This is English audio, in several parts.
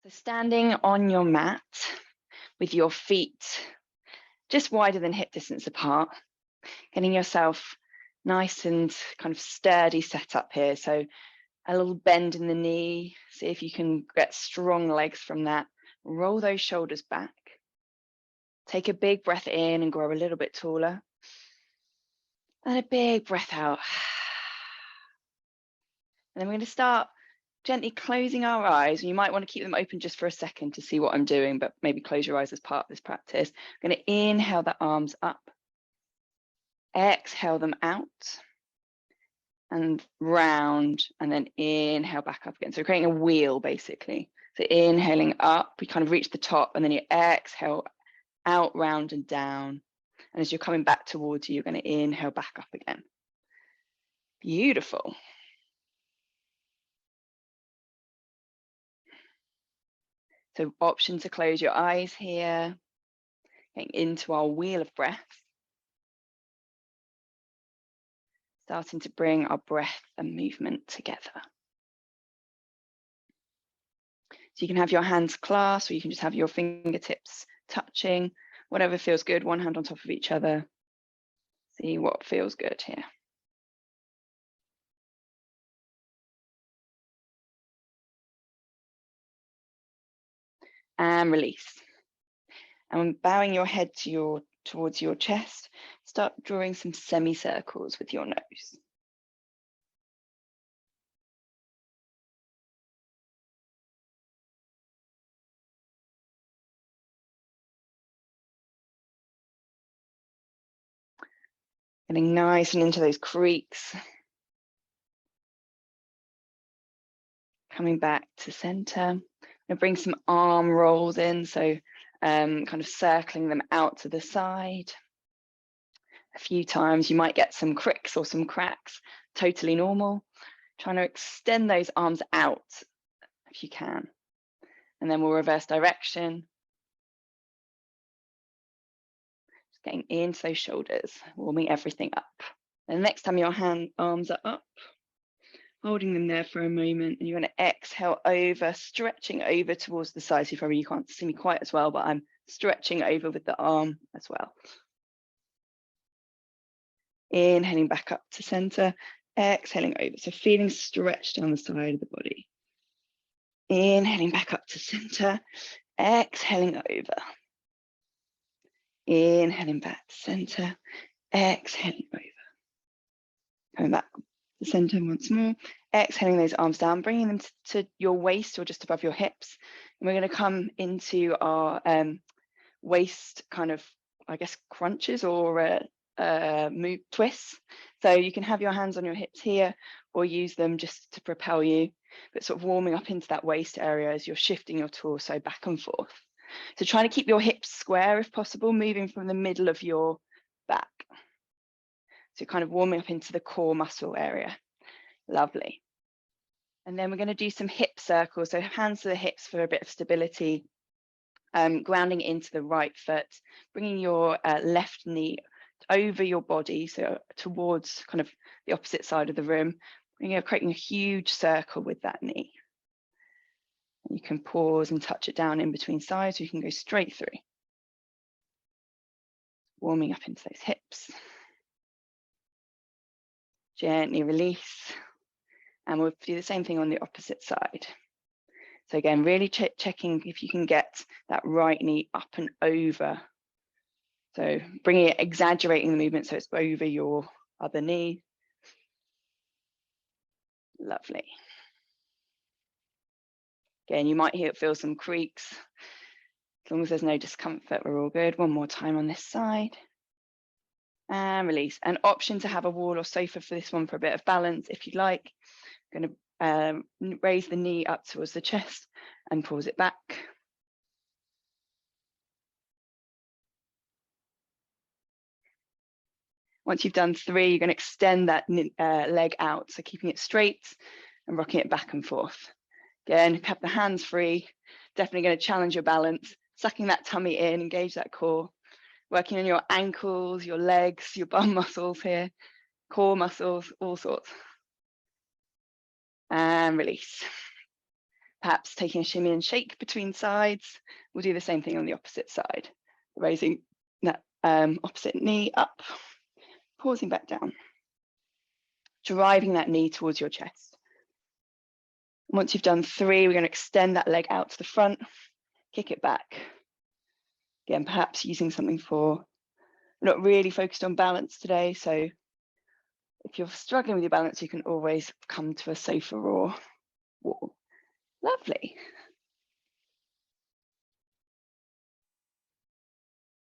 So standing on your mat with your feet just wider than hip distance apart, getting yourself nice and kind of sturdy set up here. So a little bend in the knee, see if you can get strong legs from that. Roll those shoulders back. Take a big breath in and grow a little bit taller. And a big breath out. And then we're going to start gently closing our eyes. And you might want to keep them open just for a second to see what I'm doing, but maybe close your eyes as part of this practice. I'm going to inhale the arms up. Exhale them out and round, and then inhale back up again. So we're creating a wheel basically. So inhaling up, we kind of reach the top, and then you exhale out, round and down. And as you're coming back towards you, you're going to inhale back up again. Beautiful. So option to close your eyes here, getting into our wheel of breath. Starting to bring our breath and movement together. So you can have your hands clasped, or you can just have your fingertips touching, whatever feels good, one hand on top of each other. See what feels good here. And release. And bowing your head to towards your chest, start drawing some semicircles with your nose. Getting nice and into those creaks. Coming back to center. I'm going to bring some arm rolls in, so kind of circling them out to the side. A few times you might get some cricks or some cracks, totally normal. Trying to extend those arms out if you can. And then we'll reverse direction. Just getting into those shoulders, warming everything up. And the next time your arms are up, holding them there for a moment, and you're going to exhale over, stretching over towards the side. So probably you can't see me quite as well, but I'm stretching over with the arm as well. Inhaling back up to center, exhaling over. So feeling stretched down the side of the body. Inhaling back up to center, exhaling over. Inhaling back to center, exhaling over. Coming back to center once more. Exhaling those arms down, bringing them to your waist or just above your hips. And we're going to come into our waist kind of, I guess, crunches or move twists. So you can have your hands on your hips here or use them just to propel you, but sort of warming up into that waist area as you're shifting your torso back and forth. So trying to keep your hips square if possible, moving from the middle of your back. So kind of warming up into the core muscle area. Lovely. And then we're going to do some hip circles. So hands to the hips for a bit of stability. Grounding into the right foot, bringing your left knee over your body, so towards kind of the opposite side of the room, creating a huge circle with that knee. And you can pause and touch it down in between sides, so you can go straight through. Warming up into those hips. Gently release. And we'll do the same thing on the opposite side. So again, really checking if you can get that right knee up and over. So bringing it, exaggerating the movement so it's over your other knee. Lovely. Again, you might feel some creaks. As long as there's no discomfort, we're all good. One more time on this side. And release. An option to have a wall or sofa for this one for a bit of balance if you'd like. I'm going to raise the knee up towards the chest and pause it back. Once you've done 3, you're going to extend that leg out, so keeping it straight and rocking it back and forth. Again, have the hands free, definitely going to challenge your balance, sucking that tummy in, engage that core, working on your ankles, your legs, your bum muscles here, core muscles, all sorts. And release. perhaps taking a shimmy and shake between sides. We'll do the same thing on the opposite side, raising that opposite knee up, pausing back down, driving that knee towards your chest. Once you've done 3, we're going to extend that leg out to the front, kick it back. Again, perhaps using something for, we're not really focused on balance today, so if you're struggling with your balance, you can always come to a sofa or wall. Lovely.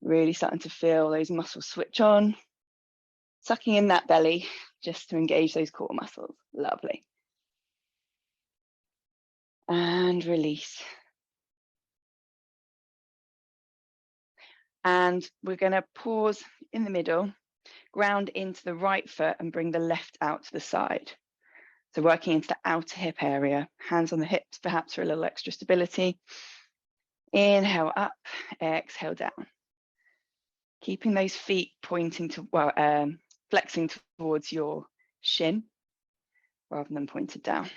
Really starting to feel those muscles switch on, sucking in that belly just to engage those core muscles. Lovely. And release. And we're going to pause in the middle, ground into the right foot and bring the left out to the side. So working into the outer hip area, hands on the hips, perhaps for a little extra stability. Inhale up, exhale down. Keeping those feet pointing to, flexing towards your shin rather than pointed down.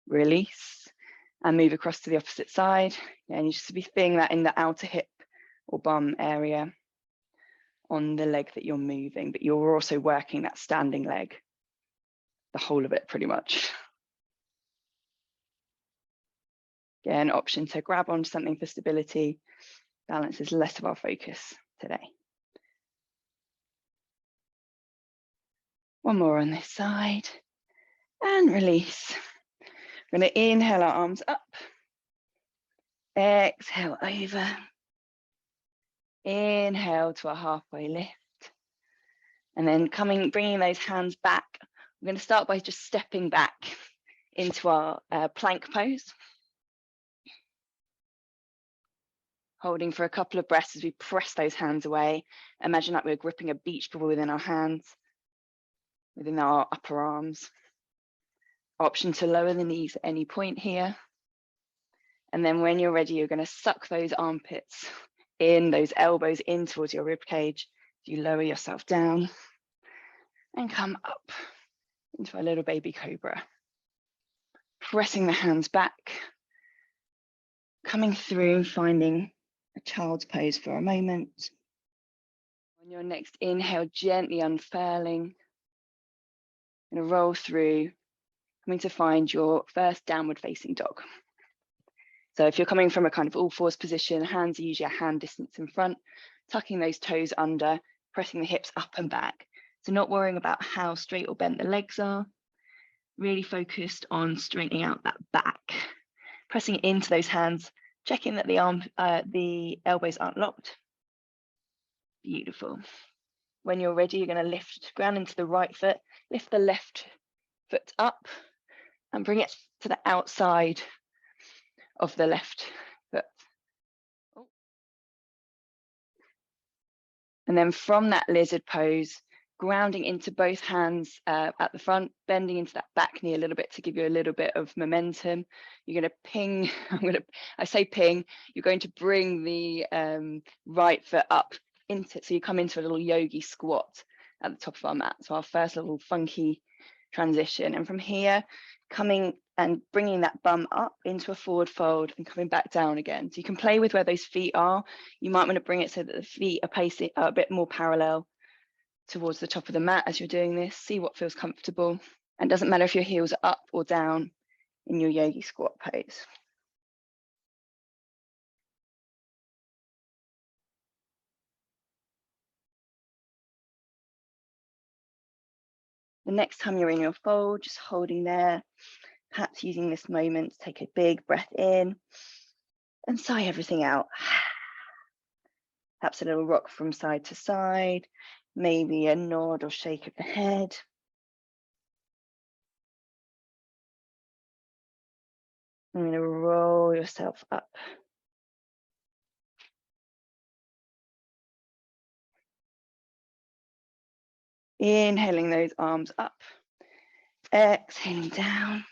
Release and move across to the opposite side. And you should be feeling that in the outer hip or bum area on the leg that you're moving, but you're also working that standing leg, the whole of it pretty much. Again, option to grab onto something for stability. Balance is less of our focus today. One more on this side and release. We're going to inhale our arms up, exhale over, inhale to a halfway lift, and then bringing those hands back. We're going to start by just stepping back into our plank pose. Holding for a couple of breaths as we press those hands away. Imagine that we're gripping a beach ball within our hands, within our upper arms. Option to lower the knees at any point here. And then when you're ready, you're going to suck those armpits in, those elbows in towards your rib cage. You lower yourself down and come up into a little baby cobra. Pressing the hands back, coming through, finding a child's pose for a moment. On your next inhale, gently unfurling. Going to roll through, coming to find your first downward facing dog. So if you're coming from a kind of all fours position, hands are usually a hand distance in front, tucking those toes under, pressing the hips up and back. So not worrying about how straight or bent the legs are, really focused on straightening out that back, pressing into those hands, checking that the elbows aren't locked. Beautiful. When you're ready, you're going to lift ground into the right foot, lift the left foot up and bring it to the outside of the left foot. And then from that lizard pose, grounding into both hands at the front, bending into that back knee a little bit to give you a little bit of momentum. You're going to ping, I say ping, you're going to bring the right foot up into, so you come into a little yogi squat at the top of our mat. So our first little funky transition. And from here, coming and bringing that bum up into a forward fold and coming back down again. So you can play with where those feet are. You might want to bring it so that the feet are a bit more parallel towards the top of the mat as you're doing this. See what feels comfortable. And it doesn't matter if your heels are up or down in your yogi squat pose. The next time you're in your fold, just holding there, perhaps using this moment to take a big breath in and sigh everything out. Perhaps a little rock from side to side, maybe a nod or shake of the head. I'm going to roll yourself up. Inhaling those arms up, exhaling down.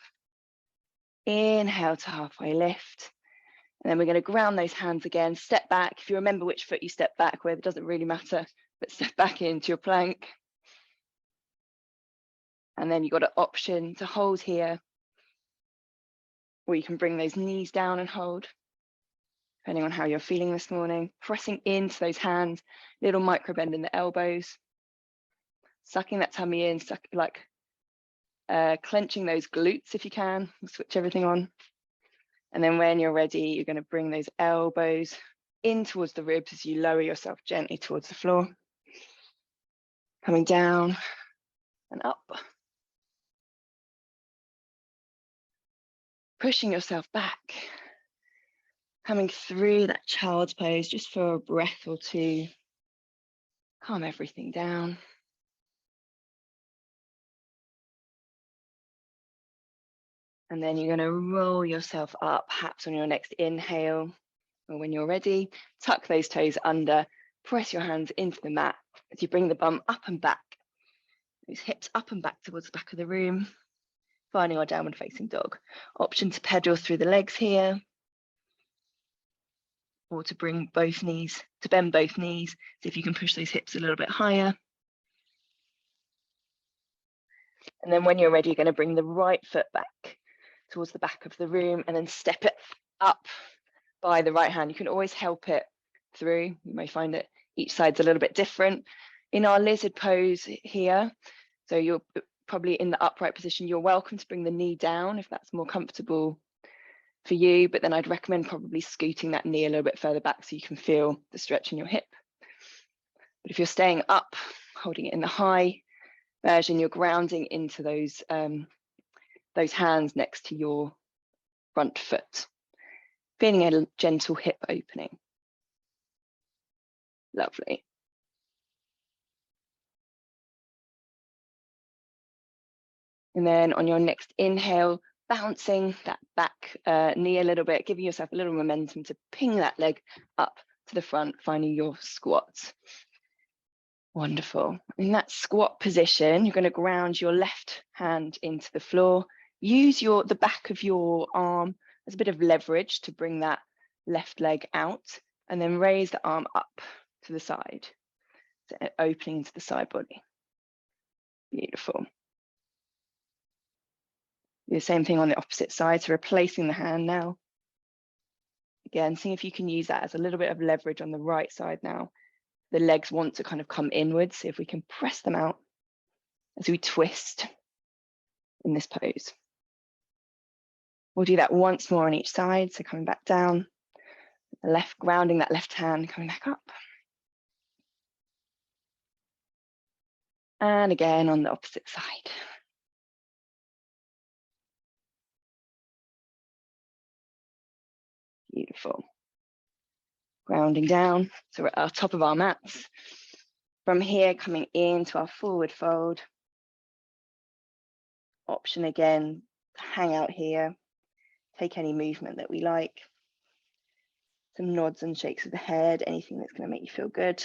Inhale to halfway lift. And then we're going to ground those hands again, step back. If you remember which foot you step back with, it doesn't really matter, but step back into your plank. And then you've got an option to hold here, or you can bring those knees down and hold, depending on how you're feeling this morning. Pressing into those hands, little micro bend in the elbows, sucking that tummy in, clenching those glutes if you can, switch everything on. And then when you're ready, you're going to bring those elbows in towards the ribs as you lower yourself gently towards the floor. Coming down and up. Pushing yourself back. Coming through that child's pose just for a breath or two. Calm everything down. And then you're going to roll yourself up, perhaps on your next inhale, or when you're ready, tuck those toes under, press your hands into the mat as you bring the bum up and back, those hips up and back towards the back of the room, finding our downward facing dog. Option to pedal through the legs here, or to bring both knees, to bend both knees, see if you can push those hips a little bit higher. And then when you're ready, you're going to bring the right foot back towards the back of the room and then step it up by the right hand. You can always help it through. You may find that each side's a little bit different. In our lizard pose here, so you're probably in the upright position, you're welcome to bring the knee down if that's more comfortable for you, but then I'd recommend probably scooting that knee a little bit further back so you can feel the stretch in your hip. But if you're staying up, holding it in the high version, you're grounding into those hands next to your front foot, feeling a gentle hip opening. Lovely. And then on your next inhale, bouncing that back knee a little bit, giving yourself a little momentum to ping that leg up to the front, finding your squats. Wonderful. In that squat position, you're going to ground your left hand into the floor. Use the back of your arm as a bit of leverage to bring that left leg out, and then raise the arm up to the side, so opening into the side body. Beautiful. Do the same thing on the opposite side, so replacing the hand now. Again, seeing if you can use that as a little bit of leverage on the right side now. The legs want to kind of come inwards, see if we can press them out as we twist in this pose. We'll do that once more on each side, so coming back down, the left, grounding that left hand, coming back up. And again on the opposite side. Beautiful. Grounding down, so we're at our top of our mats. From here, coming into our forward fold. Option again, hang out here, take any movement that we like. Some nods and shakes of the head, anything that's going to make you feel good.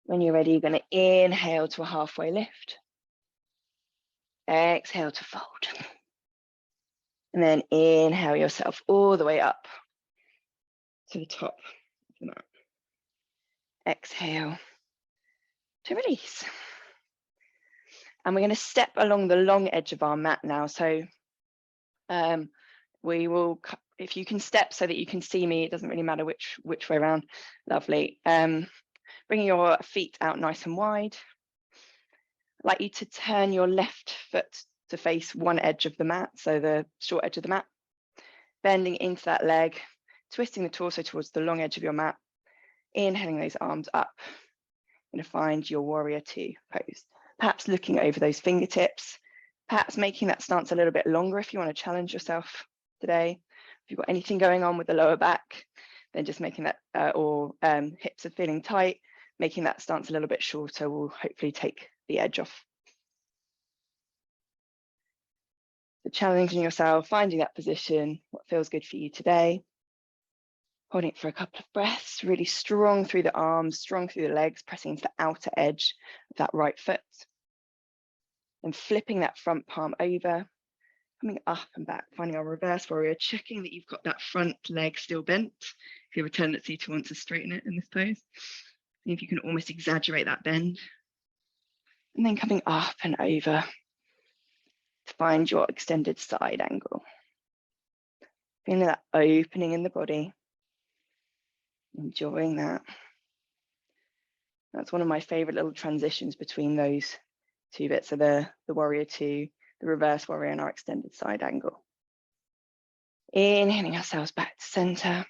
When you're ready, you're going to inhale to a halfway lift. Exhale to fold. And then inhale yourself all the way up to the top of the mat. Exhale to release. And we're going to step along the long edge of our mat now. So we will, if you can step so that you can see me, it doesn't really matter which way around. Lovely. Bringing your feet out nice and wide. I'd like you to turn your left foot to face one edge of the mat, so the short edge of the mat. Bending into that leg, twisting the torso towards the long edge of your mat. Inhaling those arms up. You're going to find your warrior two pose. Perhaps looking over those fingertips, perhaps making that stance a little bit longer if you want to challenge yourself today. If you've got anything going on with the lower back, then just making that, hips are feeling tight, making that stance a little bit shorter will hopefully take the edge off. So challenging yourself, finding that position, what feels good for you today. Holding it for a couple of breaths, really strong through the arms, strong through the legs, pressing into the outer edge of that right foot. And flipping that front palm over, coming up and back, finding our reverse warrior, checking that you've got that front leg still bent. If you have a tendency to want to straighten it in this pose. See if you can almost exaggerate that bend. And then coming up and over to find your extended side angle. Feeling that opening in the body. Enjoying that. That's one of my favorite little transitions between those two bits of the warrior two, the reverse warrior, and our extended side angle. Inhaling ourselves back to center,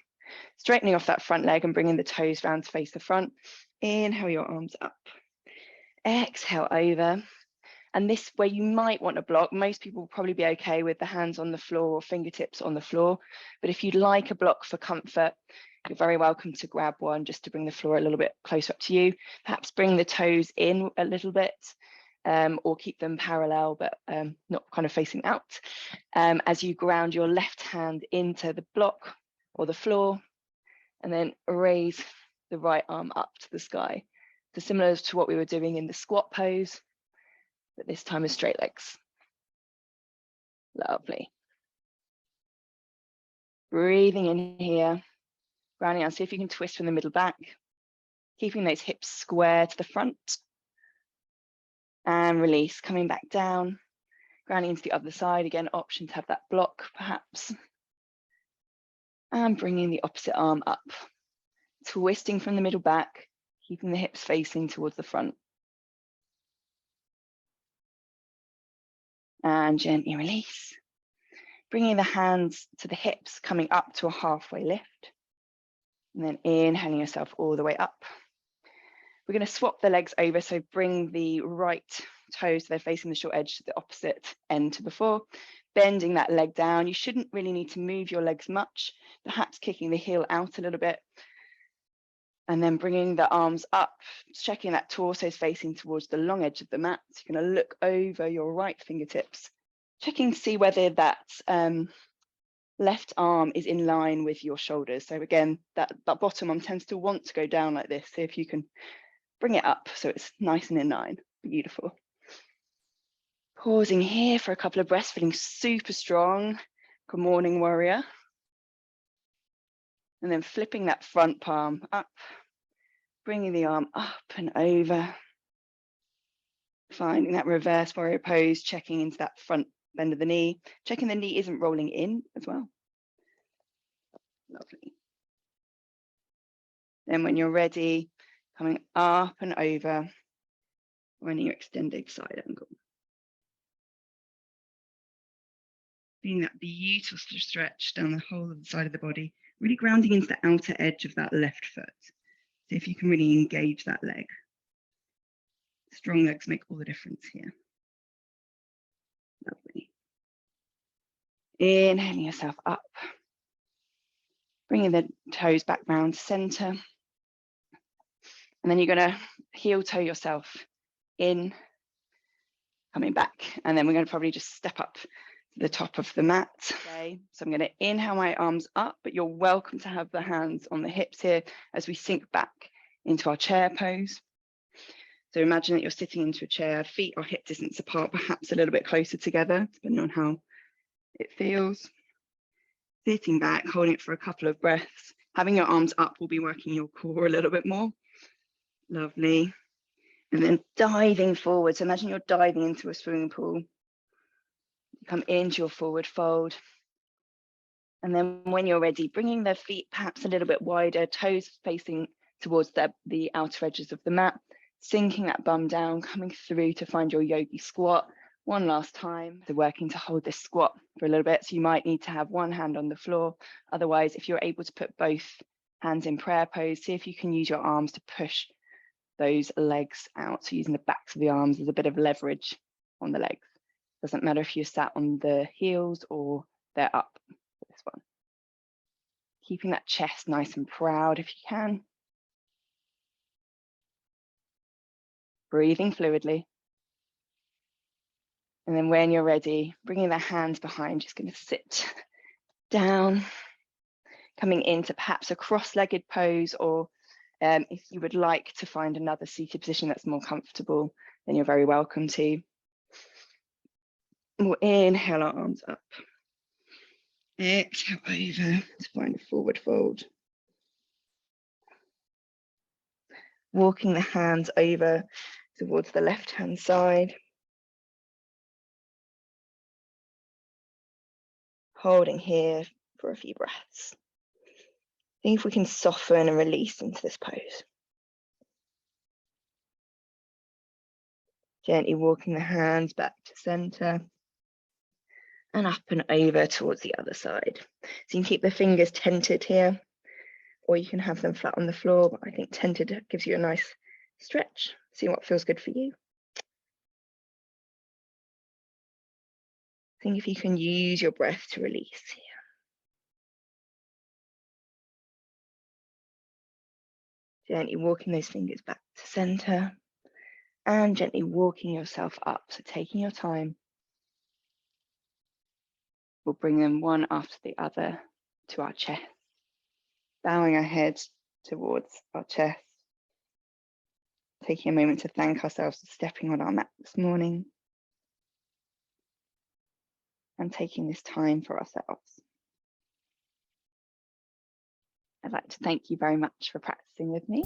straightening off that front leg and bringing the toes round to face the front. Inhale your arms up. Exhale over. And this, where you might want to block, most people will probably be okay with the hands on the floor or fingertips on the floor. But if you'd like a block for comfort, you're very welcome to grab one just to bring the floor a little bit closer up to you. Perhaps bring the toes in a little bit, or keep them parallel, but not kind of facing out. As you ground your left hand into the block or the floor, and then raise the right arm up to the sky. So similar to what we were doing in the squat pose, but this time with straight legs. Lovely. Breathing in here, grounding out. See if you can twist from the middle back, keeping those hips square to the front. And release, coming back down, grounding into the other side. Again, option to have that block perhaps. And bringing the opposite arm up, twisting from the middle back, keeping the hips facing towards the front. And gently release. Bringing the hands to the hips, coming up to a halfway lift. And then inhaling yourself all the way up. We're going to swap the legs over, so bring the right toes, so they're facing the short edge, to the opposite end to before. Bending that leg down. You shouldn't really need to move your legs much, perhaps kicking the heel out a little bit. And then bringing the arms up, checking that torso is facing towards the long edge of the mat. So you're going to look over your right fingertips, checking to see whether that left arm is in line with your shoulders. So again, that bottom arm tends to want to go down like this. So if you can bring it up so it's nice and in line. Beautiful. Pausing here for a couple of breaths, feeling super strong. Good morning, warrior. And then flipping that front palm up, bringing the arm up and over. Finding that reverse warrior pose, checking into that front bend of the knee, checking the knee isn't rolling in as well. Lovely. Then when you're ready, coming up and over, running your extended side angle. Feeling that beautiful stretch down the whole of the side of the body, really grounding into the outer edge of that left foot. See if you can really engage that leg. Strong legs make all the difference here. Lovely. Inhaling yourself up. Bringing the toes back round to center. And then you're going to heel toe yourself in, coming back. And then we're going to probably just step up to the top of the mat. Okay. So I'm going to inhale my arms up, but you're welcome to have the hands on the hips here as we sink back into our chair pose. So imagine that you're sitting into a chair, feet are hip distance apart, perhaps a little bit closer together, depending on how it feels. Sitting back, holding it for a couple of breaths. Having your arms up will be working your core a little bit more. Lovely. And then diving forward. So imagine you're diving into a swimming pool. You come into your forward fold. And then when you're ready, bringing the feet perhaps a little bit wider, toes facing towards the outer edges of the mat, sinking that bum down, coming through to find your yogi squat. One last time. So working to hold this squat for a little bit. So you might need to have one hand on the floor. Otherwise, if you're able to put both hands in prayer pose, see if you can use your arms to push those legs out. So using the backs of the arms as a bit of leverage on the legs. Doesn't matter if you're sat on the heels or they're up for this one. Keeping that chest nice and proud if you can. Breathing fluidly. And then when you're ready, bringing the hands behind, just going to sit down, coming into perhaps a cross-legged pose, or if you would like to find another seated position that's more comfortable, then you're very welcome to. We'll inhale our arms up. Exhale over to find a forward fold. walking the hands over towards the left-hand side. Holding here for a few breaths. See if we can soften and release into this pose. Gently walking the hands back to center and up and over towards the other side. So you can keep the fingers tented here, or you can have them flat on the floor, but I think tented gives you a nice stretch. See what feels good for you. Think if you can use your breath to release here. Gently walking those fingers back to center and gently walking yourself up. So taking your time. We'll bring them one after the other to our chest, bowing our heads towards our chest, taking a moment to thank ourselves for stepping on our mat this morning and taking this time for ourselves. I'd like to thank you very much for practicing with me.